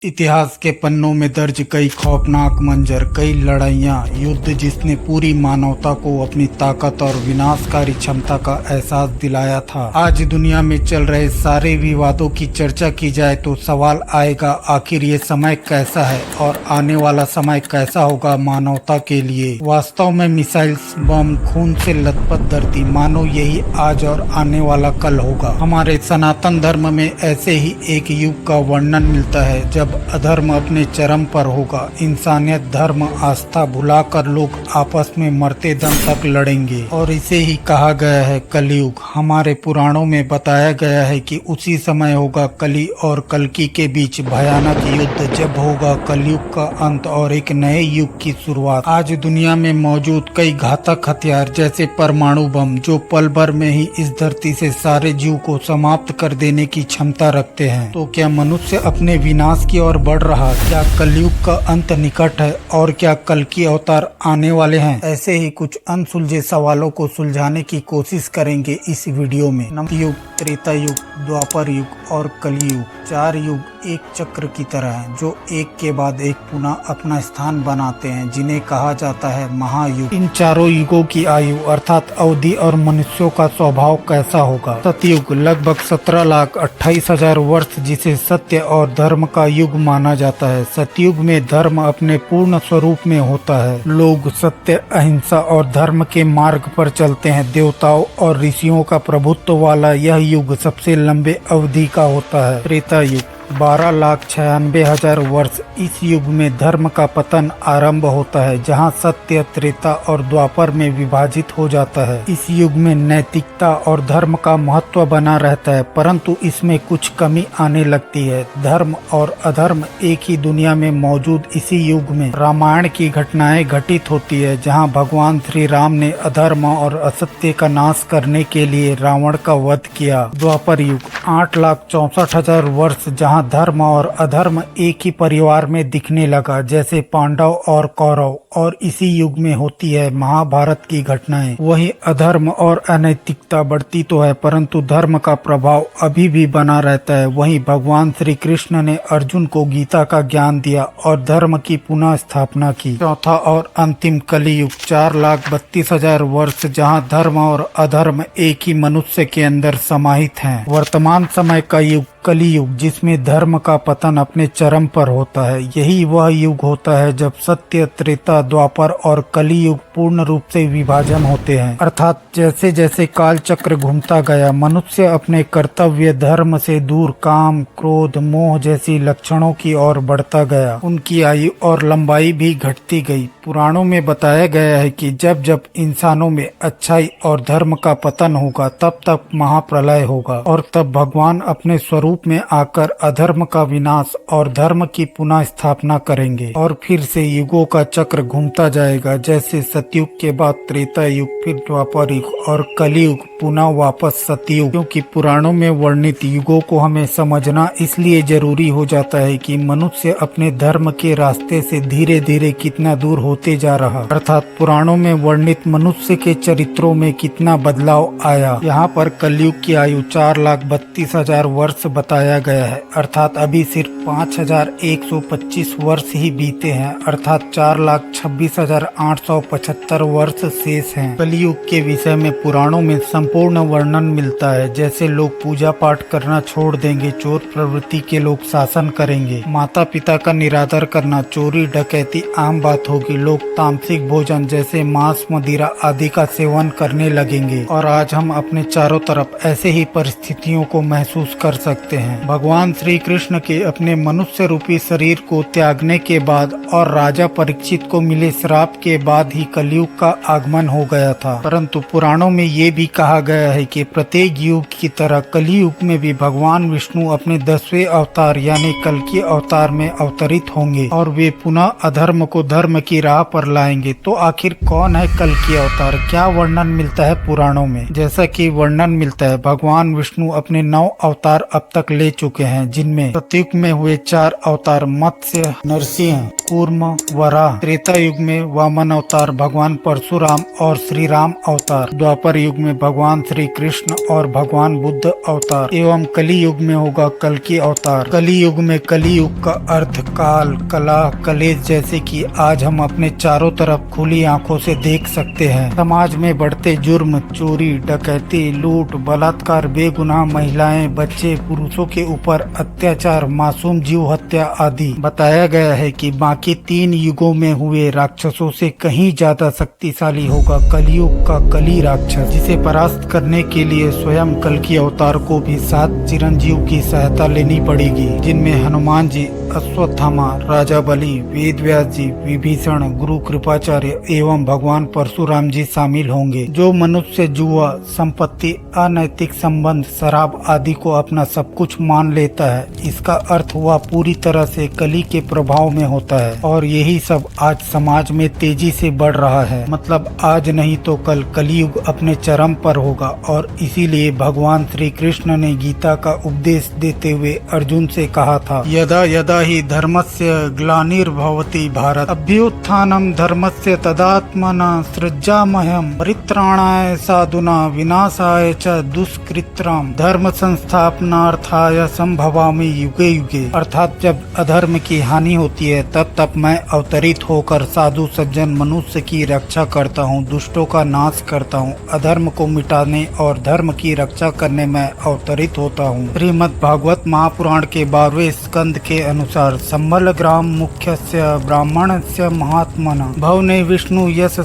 इतिहास के पन्नों में दर्ज कई खौफनाक मंजर, कई लड़ाइयाँ, युद्ध जिसने पूरी मानवता को अपनी ताकत और विनाशकारी क्षमता का एहसास दिलाया था। आज दुनिया में चल रहे सारे विवादों की चर्चा की जाए तो सवाल आएगा, आखिर ये समय कैसा है और आने वाला समय कैसा होगा मानवता के लिए। वास्तव में मिसाइल्स, बम, खून से लथपथ धरती, मानो यही आज और आने वाला कल होगा। हमारे सनातन धर्म में ऐसे ही एक युग का वर्णन मिलता है जब अधर्म अपने चरम पर होगा। इंसानियत, धर्म, आस्था भुलाकर लोग आपस में मरते दम तक लड़ेंगे और इसे ही कहा गया है कलयुग। हमारे पुराणों में बताया गया है कि उसी समय होगा कली और कल्कि के बीच भयानक युद्ध, जब होगा कलयुग का अंत और एक नए युग की शुरुआत। आज दुनिया में मौजूद कई घातक हथियार जैसे परमाणु बम, जो पल भर में ही इस धरती से सारे जीव को समाप्त कर देने की क्षमता रखते हैं। तो क्या मनुष्य अपने विनाश की ओर बढ़ रहा? क्या कलयुग का अंत निकट है और क्या कल्कि अवतार आने वाले हैं? ऐसे ही कुछ अनसुलझे सवालों को सुलझाने की कोशिश करेंगे इस वीडियो में। युग, त्रेता युग, द्वापर युग और कलयुग, चार युग एक चक्र की तरह हैं, जो एक के बाद एक पुनः अपना स्थान बनाते हैं, जिन्हें कहा जाता है महायुग। इन चारों युगों की आयु अर्थात अवधि और मनुष्यों का स्वभाव कैसा होगा? सतयुग लगभग 17,28,000 वर्ष, जिसे सत्य और धर्म का युग माना जाता है। सतयुग में धर्म अपने पूर्ण स्वरूप में होता है। लोग सत्य, अहिंसा और धर्म के मार्ग पर चलते हैं। देवताओं और ऋषियों का प्रभुत्व वाला यह युग सबसे लंबे अवधि का होता है। त्रेता युग 12,96,000 वर्ष, इस युग में धर्म का पतन आरंभ होता है, जहां सत्य, त्रेता और द्वापर में विभाजित हो जाता है। इस युग में नैतिकता और धर्म का महत्व बना रहता है, परंतु इसमें कुछ कमी आने लगती है। धर्म और अधर्म एक ही दुनिया में मौजूद इसी युग में रामायण की घटनाएं घटित होती है, जहाँ भगवान श्री राम ने अधर्म और असत्य का नाश करने के लिए रावण का वध किया। द्वापर युग 8,64,000 वर्ष, जहाँ धर्म और अधर्म एक ही परिवार में दिखने लगा, जैसे पांडव और कौरव, और इसी युग में होती है महाभारत की घटनाएं। वही अधर्म और अनैतिकता बढ़ती तो है, परंतु धर्म का प्रभाव अभी भी बना रहता है। वहीं भगवान श्री कृष्ण ने अर्जुन को गीता का ज्ञान दिया और धर्म की पुनः स्थापना की। चौथा और अंतिम कलियुग 4,32,000 वर्ष, जहाँ धर्म और अधर्म एक ही मनुष्य के अंदर समाहित हैं। वर्तमान समय का युग कलियुग, जिसमें धर्म का पतन अपने चरम पर होता है। यही वह युग होता है जब सत्य, त्रेता, द्वापर और कलियुग पूर्ण रूप से विभाजन होते हैं। अर्थात जैसे जैसे काल चक्र घूमता गया, मनुष्य अपने कर्तव्य धर्म से दूर काम, क्रोध, मोह जैसी लक्षणों की ओर बढ़ता गया। उनकी आयु और लंबाई भी घटती गई। पुराणों में बताया गया है कि जब जब इंसानों में अच्छाई और धर्म का पतन होगा, तब तब महाप्रलय होगा और तब भगवान अपने स्वरूप में आकर अधर्म का विनाश और धर्म की पुनः स्थापना करेंगे और फिर से युगों का चक्र घूमता जाएगा। जैसे सतयुग के बाद त्रेता युग, फिर द्वापर युग और कलियुग, पुनः वापस सतयुग। क्योंकि पुराणों में वर्णित युगों को हमें समझना इसलिए जरूरी हो जाता है कि मनुष्य अपने धर्म के रास्ते से धीरे धीरे कितना दूर होते जा रहा, अर्थात पुराणों में वर्णित मनुष्य के चरित्रों में कितना बदलाव आया। यहाँ पर कलयुग की आयु 4,32,000 वर्ष बताया गया है, अर्थात अभी सिर्फ 5,125 वर्ष ही बीते हैं, अर्थात 4,26,875 वर्ष शेष हैं। कलियुग के विषय में पुराणों में संपूर्ण वर्णन मिलता है। जैसे लोग पूजा पाठ करना छोड़ देंगे, चोर प्रवृत्ति के लोग शासन करेंगे, माता पिता का निरादर करना, चोरी डकैती आम बात होगी, लोग तामसिक भोजन जैसे मांस, मदिरा आदि का सेवन करने लगेंगे। और आज हम अपने चारों तरफ ऐसे ही परिस्थितियों को महसूस कर सकते हैं। भगवान श्री कृष्ण के अपने मनुष्य रूपी शरीर को त्यागने के बाद और राजा परीक्षित को मिले श्राप के बाद ही कलयुग का आगमन हो गया था। परंतु पुराणों में ये भी कहा गया है कि प्रत्येक युग की तरह कलयुग में भी भगवान विष्णु अपने 10वें अवतार यानी कल्कि अवतार में अवतरित होंगे और वे पुनः अधर्म को धर्म की राह पर लाएंगे। तो आखिर कौन है कल्कि अवतार? क्या वर्णन मिलता है पुराणों में? जैसा कि वर्णन मिलता है, भगवान विष्णु अपने 9 अवतार अब तक ले चुके हैं, जिनमें सतयुग में हुए 4 अवतार मत्स्य, नरसिंह, कूर्म, वराह। त्रेता युग में वामन अवतार भगवान परशुराम और श्री राम अवतार। द्वापर युग में भगवान श्री कृष्ण और भगवान बुद्ध अवतार। एवं कली युग में होगा कल्कि अवतार। कली युग में कली युग का अर्थ काल, कला, कलेश जैसे कि आज हम अपने चारों तरफ खुली आंखों से देख सकते हैं। समाज में बढ़ते जुर्म, चोरी, डकैती, लूट, बलात्कार, बेगुनाह महिलाएं, बच्चे, पुरुषों के ऊपर अत्याचार, मासूम जीव हत्या आदि। बताया गया है कि बाकी 3 युगों में हुए राक्षसों से कहीं ज्यादा शक्तिशाली होगा कलयुग का कली राक्षस, जिसे परास्त करने के लिए स्वयं कल्कि अवतार को भी 7 चिरंजीव की सहायता लेनी पड़ेगी, जिनमें हनुमान जी, अश्वत्थामा, राजा बलि, वेद व्यास जी, विभीषण, गुरु कृपाचार्य एवं भगवान परशुराम जी शामिल होंगे। जो मनुष्य जुआ, संपत्ति, अनैतिक संबंध, शराब आदि को अपना सब कुछ मान लेता है, इसका अर्थ वह पूरी तरह से कली के प्रभाव में होता है। और यही सब आज समाज में तेजी से बढ़ रहा है। मतलब आज नहीं तो कल कलियुग अपने चरम पर होगा। और इसीलिए भगवान श्री कृष्ण ने गीता का उपदेश देते हुए अर्जुन से कहा था, यदा यदा ही धर्मस्य ग्लानिर्भवति भारत, अभ्युत्थानम धर्मस्य तदात्मना सृजामह्यम, परित्राणाय साधुना विनाशाय च दुष्कृताम्, धर्म संस्थापनार्थाय संभवामि युगे युगे। अर्थात जब अधर्म की हानि होती है तब मैं अवतरित होकर साधु सज्जन मनुष्य की रक्षा करता हूँ, दुष्टों का नाश करता हूँ, अधर्म को मिटाने और धर्म की रक्षा करने में अवतरित होता हूँ। श्रीमद् भागवत महापुराण के 12वें स्कंद के अनुसार संबल ग्राम मुख्यस्य ब्राह्मणस्य महात्मना भवने विष्णु यश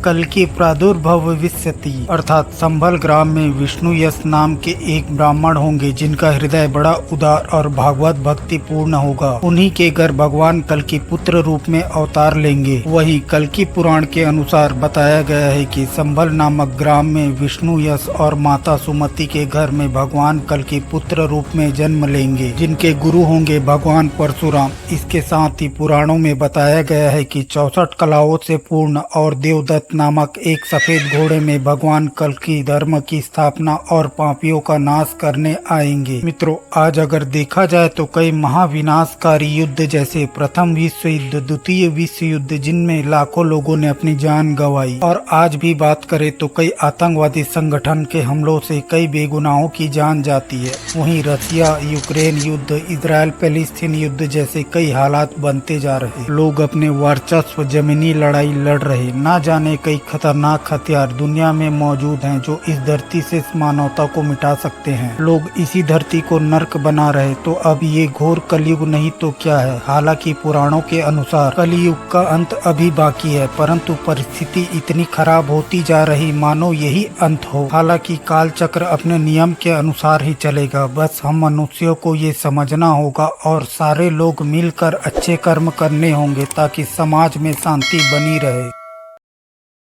कल्कि प्रादुर्भव विष्यति। अर्थात संबल ग्राम में विष्णु यश नाम के एक ब्राह्मण होंगे जिनका हृदय बड़ा उदार और भागवत भक्ति पूर्ण होगा। उन्हीं के घर भगवान कल्कि पुत्र रूप में अवतार लेंगे। वहीं कल्कि पुराण के अनुसार बताया गया है कि संबल नामक ग्राम में विष्णु यश और माता सुमति के घर में भगवान कल्कि पुत्र रूप में जन्म लेंगे, जिनके गुरु होंगे भगवान परशुराम। इसके साथ ही पुराणों में बताया गया है कि 64 कलाओं से पूर्ण और देवदत्त नामक एक सफेद घोड़े में भगवान कल्कि धर्म की स्थापना और पापियों का नाश करने आएंगे। मित्रों, आज अगर देखा जाए तो कई महाविनाशकारी युद्ध जैसे प्रथम विश्व युद्ध, द्वितीय विश्व युद्ध, जिनमें लाखों लोगों ने अपनी जान गंवाई, और आज भी बात करें तो कई आतंकवादी संगठन के हमलों से कई बेगुनाहों की जान जाती है। वहीं रसिया यूक्रेन युद्ध, इजराइल पैलेस्टीन युद्ध जैसे कई हालात बनते जा रहे। लोग अपने वर्चस्व जमीनी लड़ाई लड़ रहे। ना जाने कई खतरनाक हथियार दुनिया में मौजूद हैं जो इस धरती से मानवता को मिटा सकते हैं। लोग इसी धरती को नर्क बना रहे। तो अब ये घोर कलयुग नहीं तो क्या है। हालांकि पुराणों के अनुसार कलयुग का अंत अभी बाकी है, परंतु परिस्थिति इतनी खराब होती जा रही मानो यही अंत हो। हालांकि काल चक्र अपने नियम के अनुसार ही चलेगा। बस हम मनुष्यों को ये समझना होगा और सारे लोग मिलकर अच्छे कर्म करने होंगे ताकि समाज में शांति बनी रहे।